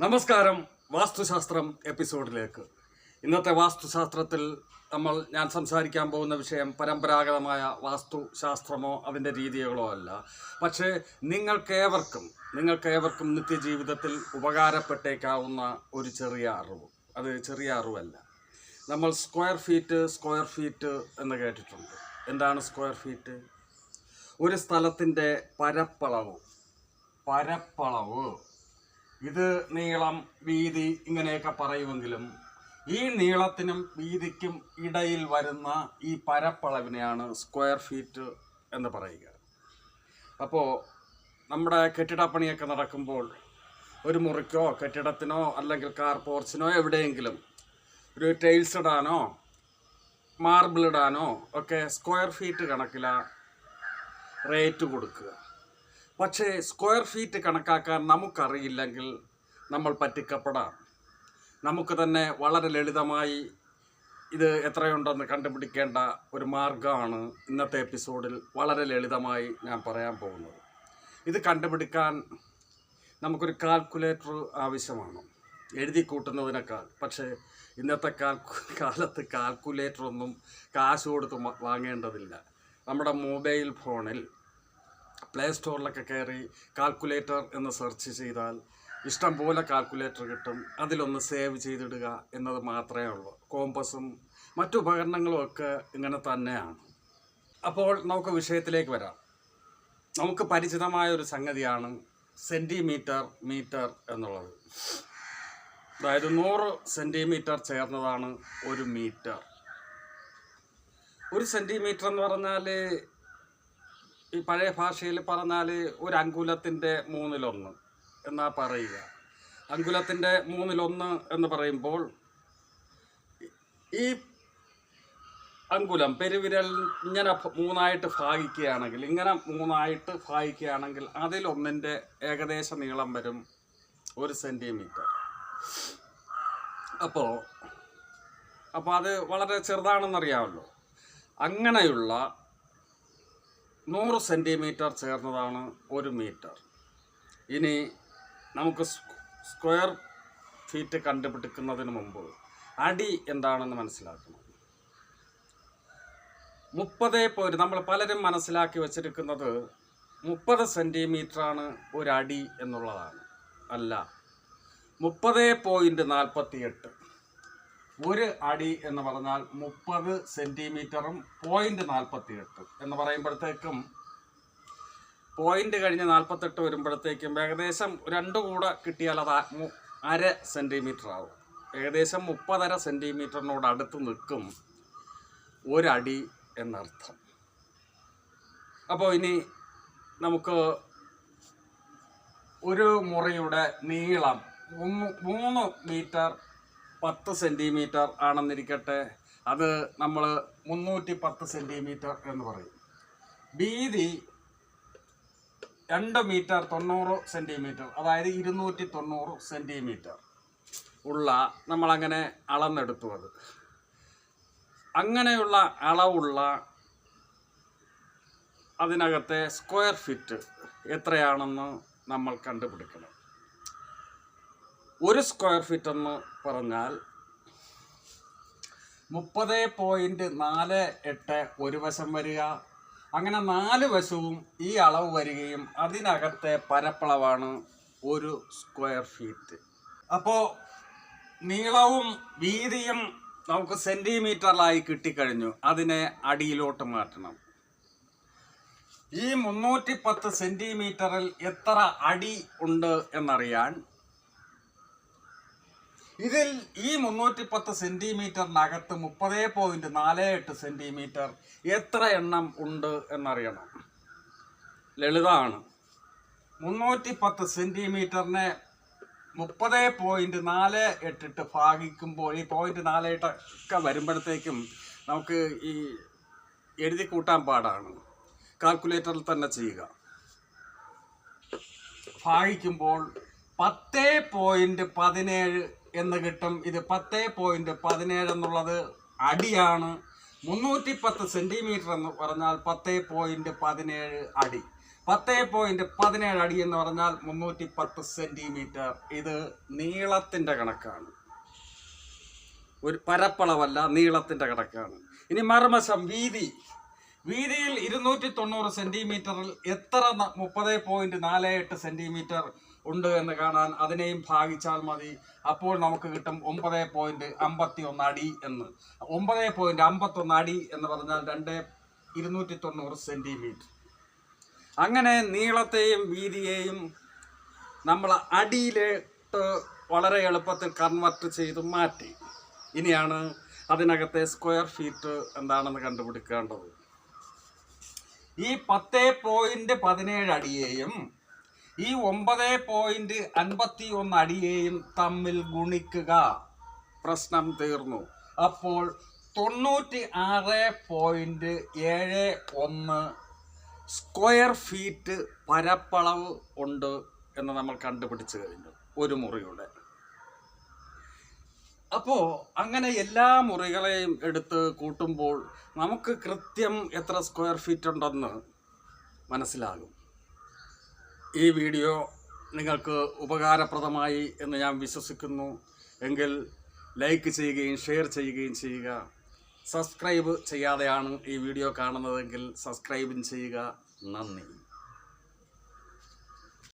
നമസ്കാരം. വാസ്തുശാസ്ത്രം എപ്പിസോഡിലേക്ക്. ഇന്നത്തെ വാസ്തുശാസ്ത്രത്തിൽ ഞാൻ സംസാരിക്കാൻ പോകുന്ന വിഷയം പരമ്പരാഗതമായ വാസ്തുശാസ്ത്രമോ അതിൻ്റെ രീതികളോ അല്ല. പക്ഷേ നിങ്ങൾക്കേവർക്കും നിത്യജീവിതത്തിൽ ഉപകാരപ്പെട്ടേക്കാവുന്ന ഒരു ചെറിയ അറിവ്. അത് ചെറിയ അറിവല്ല. നമ്മൾ സ്ക്വയർ ഫീറ്റ് എന്ന് കേട്ടിട്ടുണ്ട്. എന്താണ് സ്ക്വയർ ഫീറ്റ്? ഒരു സ്ഥലത്തിൻ്റെ പരപ്പളവ്. ഇത് നീളം, വീതി ഇങ്ങനെയൊക്കെ പറയുമെങ്കിലും ഈ നീളത്തിനും വീതിക്കും ഇടയിൽ വരുന്ന ഈ പരപ്പളവിനെയാണ് സ്ക്വയർ ഫീറ്റ് എന്ന് പറയുക. അപ്പോൾ നമ്മുടെ കെട്ടിടപ്പണിയൊക്കെ നടക്കുമ്പോൾ ഒരു മുറിക്കോ കെട്ടിടത്തിനോ അല്ലെങ്കിൽ കാർ പോർച്ചിനോ എവിടെയെങ്കിലും ഒരു ടൈൽസ് ഇടാനോ മാർബിൾ ഇടാനോ ഒക്കെ സ്ക്വയർ ഫീറ്റ് കണക്കിലാണ് റേറ്റ് കൊടുക്കുക. പക്ഷേ സ്ക്വയർ ഫീറ്റ് കണക്കാക്കാൻ നമുക്കറിയില്ലെങ്കിൽ നമ്മൾ പറ്റിക്കപ്പെടാം. നമുക്ക് തന്നെ വളരെ ലളിതമായി ഇത് എത്രയുണ്ടെന്ന് കണ്ടുപിടിക്കേണ്ട ഒരു മാർഗമാണ് ഇന്നത്തെ എപ്പിസോഡിൽ വളരെ ലളിതമായി ഞാൻ പറയാൻ പോകുന്നത്. ഇത് കണ്ടുപിടിക്കാൻ നമുക്കൊരു കാൽക്കുലേറ്റർ ആവശ്യമാണ്, എഴുതി കൂട്ടുന്നതിനേക്കാൾ. പക്ഷേ ഇന്നത്തെ കാലത്ത് കാൽക്കുലേറ്ററൊന്നും കാശ് കൊടുത്ത് വാങ്ങേണ്ടതില്ല. നമ്മുടെ മൊബൈൽ ഫോണിൽ പ്ലേ സ്റ്റോറിലൊക്കെ കയറി കാൽക്കുലേറ്റർ എന്ന് സെർച്ച് ചെയ്താൽ ഇഷ്ടം പോലെ കാൽക്കുലേറ്റർ കിട്ടും. അതിലൊന്ന് സേവ് ചെയ്തിടുക എന്നത് മാത്രമേ ഉള്ളൂ. കോമ്പസും മറ്റു ഉപകരണങ്ങളും ഒക്കെ ഇങ്ങനെ തന്നെയാണ്. അപ്പോൾ നമുക്ക് വിഷയത്തിലേക്ക് വരാം. നമുക്ക് പരിചിതമായ ഒരു സംഗതിയാണ് മീറ്റർ എന്നുള്ളത്. അതായത് 100 സെൻറ്റിമീറ്റർ ചേർന്നതാണ് ഒരു മീറ്റർ. ഒരു സെൻറ്റിമീറ്റർ എന്ന് പറഞ്ഞാൽ ഈ പഴയ ഭാഷയിൽ പറഞ്ഞാൽ ഒരു അങ്കുലത്തിൻ്റെ 1/3 എന്നാ പറയുക. അങ്കുലത്തിൻ്റെ 1/3 എന്ന് പറയുമ്പോൾ ഈ അങ്കുലം പെരുവിരൽ ഇങ്ങനെ 3 ഭാഗിക്കുകയാണെങ്കിൽ അതിലൊന്നിൻ്റെ ഏകദേശ നീളം വരും 1 സെൻറ്റിമീറ്റർ. അപ്പോൾ അത് വളരെ ചെറുതാണെന്നറിയാമല്ലോ. അങ്ങനെയുള്ള 100 സെൻറ്റിമീറ്റർ ചേർന്നതാണ് ഒരു മീറ്റർ. ഇനി നമുക്ക് സ്ക്വയർ ഫീറ്റ് കണ്ടുപിടിക്കുന്നതിന് മുമ്പ് അടി എന്താണെന്ന് മനസ്സിലാക്കണം. 30 നമ്മൾ പലരും മനസ്സിലാക്കി വച്ചിരിക്കുന്നത് 30 സെൻറ്റിമീറ്ററാണ് ഒരടി എന്നുള്ളതാണ്. അല്ല, 30.48. ഒരു അടി എന്ന് പറഞ്ഞാൽ 30 സെൻറ്റിമീറ്ററും 0.48 എന്ന് പറയുമ്പോഴത്തേക്കും പോയിന്റ് കഴിഞ്ഞ് 48 വരുമ്പോഴത്തേക്കും ഏകദേശം 2 കൂടെ കിട്ടിയാൽ അത് 1/2 സെൻറ്റിമീറ്റർ ആവും. ഏകദേശം 30.5 സെൻറ്റിമീറ്ററിനോട് അടുത്ത് നിൽക്കും ഒരടി എന്നർത്ഥം. അപ്പോൾ ഇനി നമുക്ക് ഒരു മുറിയുടെ നീളം 3 മീറ്റർ 10 സെൻറ്റിമീറ്റർ ആണെന്നിരിക്കട്ടെ. അത് നമ്മൾ 310 സെൻറ്റിമീറ്റർ എന്ന് പറയും. വീതി 2 മീറ്റർ 90 സെൻറ്റിമീറ്റർ, അതായത് 290 സെൻറ്റിമീറ്റർ ഉള്ള നമ്മളങ്ങനെ അളന്നെടുത്തു. അങ്ങനെയുള്ള അളവുള്ള അതിനകത്തെ സ്ക്വയർ ഫീറ്റ് എത്രയാണെന്ന് നമ്മൾ കണ്ടുപിടിക്കണം. ഒരു സ്ക്വയർ ഫീറ്റ് എന്ന് പറഞ്ഞാൽ 30.48 ഒരു വശം വരിക. അങ്ങനെ 4 വശവും ഈ അളവ് വരികയും അതിനകത്തെ പരപ്പളവാണ് ഒരു സ്ക്വയർ ഫീറ്റ്. അപ്പോൾ നീളവും വീതിയും നമുക്ക് സെൻറ്റിമീറ്ററിലായി കിട്ടിക്കഴിഞ്ഞു. അതിനെ അടിയിലോട്ട് മാറ്റണം. ഈ 310 സെൻറ്റിമീറ്ററിൽ എത്ര അടി ഉണ്ട് എന്നറിയാൻ ഇതിൽ ഈ 310 സെൻറ്റിമീറ്ററിനകത്ത് 30.48 സെൻറ്റിമീറ്റർ എത്ര എണ്ണം ഉണ്ട് എന്നറിയണം. ലളിതമാണ്. 310 സെൻറ്റിമീറ്ററിനെ 30.48 ഭാഗിക്കുമ്പോൾ ഈ 0.48 ഒക്കെ വരുമ്പോഴത്തേക്കും നമുക്ക് ഈ എഴുതി കൂട്ടാൻ പാടാണ്. കാൽക്കുലേറ്ററിൽ തന്നെ ചെയ്യുക. ഭാഗിക്കുമ്പോൾ 10.17 എന്ന് കിട്ടും. ഇത് 10.17 എന്നുള്ളത് അടിയാണ്. 310 സെൻറ്റിമീറ്റർ എന്ന് പറഞ്ഞാൽ 10.17 അടി. 10.17 അടി എന്ന് പറഞ്ഞാൽ 310 സെന്റിമീറ്റർ. ഇത് നീളത്തിന്റെ കണക്കാണ്, ഒരു പരപ്പളവല്ല, നീളത്തിന്റെ കണക്കാണ്. ഇനി മറുവശം വീതിയിൽ 290 സെന്റിമീറ്ററിൽ എത്ര 30.48 സെന്റിമീറ്റർ ഉണ്ട് എന്ന് കാണാൻ അതിനെയും ഭാഗിച്ചാൽ മതി. അപ്പോൾ നമുക്ക് കിട്ടും 9.51 അടി എന്ന്. 9.51 അടി എന്ന് പറഞ്ഞാൽ 290 സെന്റിമീറ്റർ. അങ്ങനെ നീളത്തെയും വീതിയെയും നമ്മൾ അടിയിലേക്ക് വളരെ എളുപ്പത്തിൽ കൺവെർട്ട് ചെയ്ത് മാറ്റി. ഇനിയാണ് അതിനകത്തെ സ്ക്വയർ ഫീറ്റ് എന്താണെന്ന് കണ്ടുപിടിക്കേണ്ടത്. ഈ 10.17 അടിയെയും ഈ 9.51 അടിയെയും തമ്മിൽ ഗുണിക്കുക, പ്രശ്നം തീർന്നു. അപ്പോൾ 96.71 സ്ക്വയർ ഫീറ്റ് പരപ്പളവ് ഉണ്ട് എന്ന് നമ്മൾ കണ്ടുപിടിച്ചു കഴിഞ്ഞു ഒരു മുറിയുടെ. അപ്പോൾ അങ്ങനെ എല്ലാ മുറികളെയും എടുത്ത് കൂട്ടുമ്പോൾ നമുക്ക് കൃത്യം എത്ര സ്ക്വയർ ഫീറ്റ് ഉണ്ടെന്ന് മനസ്സിലാകും. ഈ വീഡിയോ നിങ്ങൾക്ക് ഉപകാരപ്രദമായി എന്ന് ഞാൻ വിശ്വസിക്കുന്നു. എങ്കിൽ ലൈക്ക് ചെയ്യുകയും ഷെയർ ചെയ്യുകയും ചെയ്യുക. സബ്സ്ക്രൈബ് ചെയ്യാതെയാണ് ഈ വീഡിയോ കാണുന്നതെങ്കിൽ സബ്സ്ക്രൈബും ചെയ്യുക. നന്ദി.